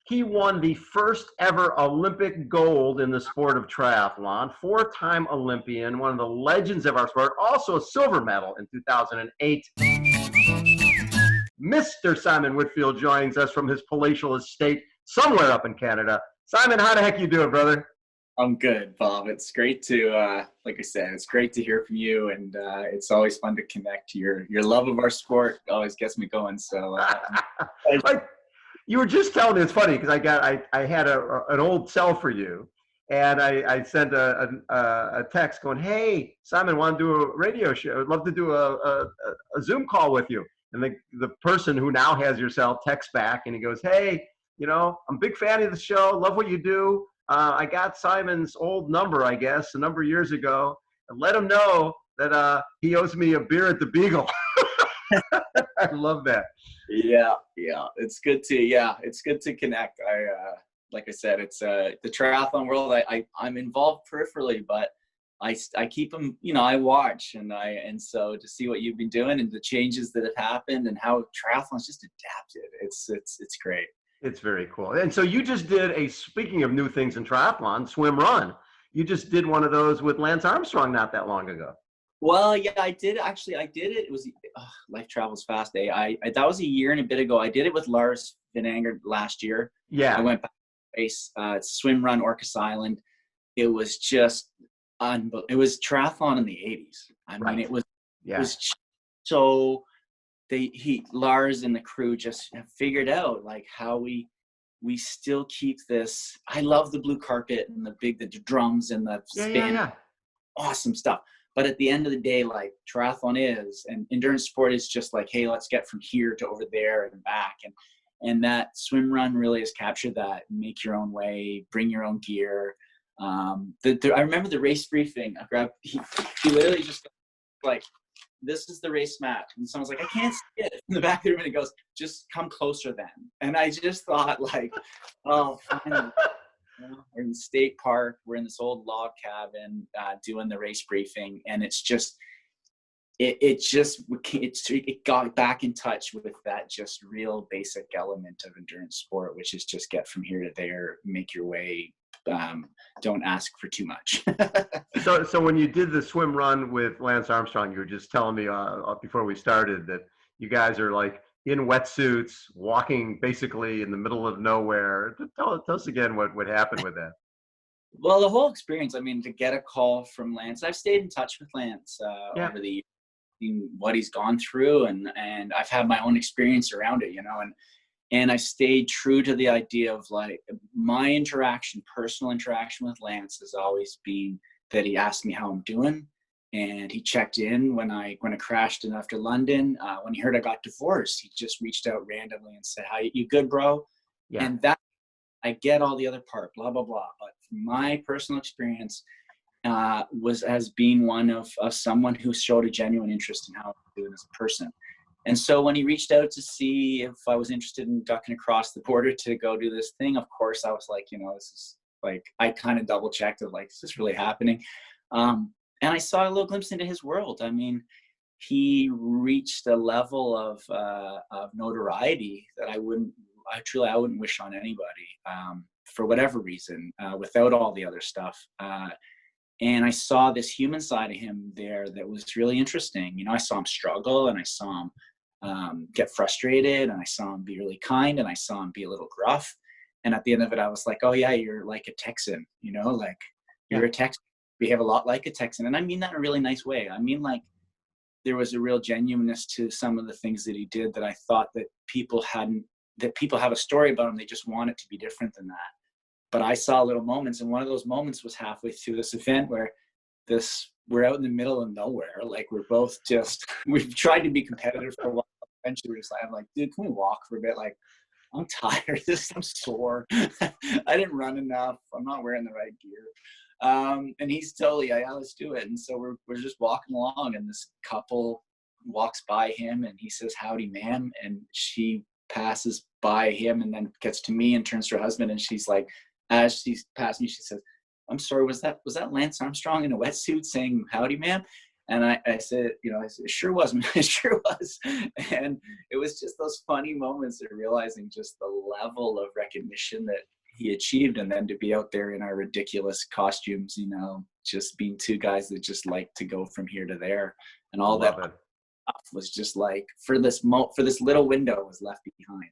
He won the first ever Olympic gold in the sport of triathlon, four-time Olympian, one of the legends of our sport, also a silver medal in 2008. Mr. Simon Whitfield joins us from his palatial estate somewhere up in Canada. Simon, how the heck you doing, brother? I'm good, Bob. It's great to, like I said, it's great to hear from you, and it's always fun to connect. Your love of our sport always gets me going. So, like you were just telling me, it's funny because I had an old cell for you, and I sent a text going, "Hey, Simon, want to do a radio show? I'd love to do a Zoom call with you." And the person who now has your cell texts back, and he goes, "Hey, I'm a big fan of the show. Love what you do. I got Simon's old number, I guess, a number of years ago, and let him know that he owes me a beer at the Beagle." I love that. Yeah, it's good to connect. Like I said, it's the triathlon world. I'm involved peripherally, but I keep them. I watch, and so to see what you've been doing and the changes that have happened and how triathlon's just adapted, it's great. It's very cool. And so you just did speaking of new things in triathlon, swim run. You just did one of those with Lance Armstrong not that long ago. Well, yeah, I did it. It was life travels fast. That was a year and a bit ago. I did it with Lars Vinanger last year. Yeah. I went back to race, swim run Orcas Island. It was just unbelievable. It was triathlon in the 80s. I mean, it was so Lars and the crew just have figured out like how we still keep this. I love the blue carpet and the drums and the spin. Awesome stuff. But at the end of the day, like triathlon and endurance sport is just like, hey, let's get from here to over there and back. And that swim run really has captured that. Make your own way, bring your own gear. I remember the race briefing. He literally just like, this is the race map. And someone's like, I can't see it in the back of the room. And he goes, just come closer then. And I just thought like, oh, finally. We're in the state park. We're in this old log cabin doing the race briefing. And it's just, it got back in touch with that just real basic element of endurance sport, which is just get from here to there, make your way. Don't ask for too much. So when you did the swim run with Lance Armstrong, you were just telling me before we started that you guys are like in wetsuits, walking basically in the middle of nowhere. Tell us again what happened with that. Well, the whole experience, I mean, to get a call from Lance, I've stayed in touch with Lance over the years, what he's gone through, and I've had my own experience around it, and I stayed true to the idea of like my personal interaction with Lance has always been that he asked me how I'm doing. And he checked in when I crashed in after London. When he heard I got divorced, he just reached out randomly and said, "How you good, bro?" Yeah. And that I get all the other part, blah blah blah. But my personal experience has been one of someone who showed a genuine interest in how I'm doing as a person. And so when he reached out to see if I was interested in ducking across the border to go do this thing, of course I was like, this is like, I kind of double checked it, like, is this really happening? And I saw a little glimpse into his world. I mean, he reached a level of notoriety that I wouldn't wish on anybody for whatever reason, without all the other stuff. And I saw this human side of him there that was really interesting. I saw him struggle, and I saw him get frustrated, and I saw him be really kind, and I saw him be a little gruff. And at the end of it, I was like, oh yeah, you're like a Texan, like you're a Texan. Behave a lot like a Texan. And I mean that in a really nice way. I mean, like, there was a real genuineness to some of the things that he did that I thought that people have a story about him. They just want it to be different than that. But I saw little moments, and one of those moments was halfway through this event where we're out in the middle of nowhere. Like, we're both we've tried to be competitive for a while. Eventually we're just like, I'm like, dude, can we walk for a bit? Like, I'm tired. I'm sore. I didn't run enough. I'm not wearing the right gear. And he's totally, yeah, let's do it. And so we're just walking along, and this couple walks by him, and he says, "Howdy, ma'am." And she passes by him and then gets to me and turns to her husband. And she's like, as she's passing me, she says, "I'm sorry, was that Lance Armstrong in a wetsuit saying howdy, ma'am?" And I said, I said, it sure was, man. It sure was. And it was just those funny moments of realizing just the level of recognition that he achieved. And then to be out there in our ridiculous costumes, just being two guys that just like to go from here to there, and all that was just like, for this little window was left behind.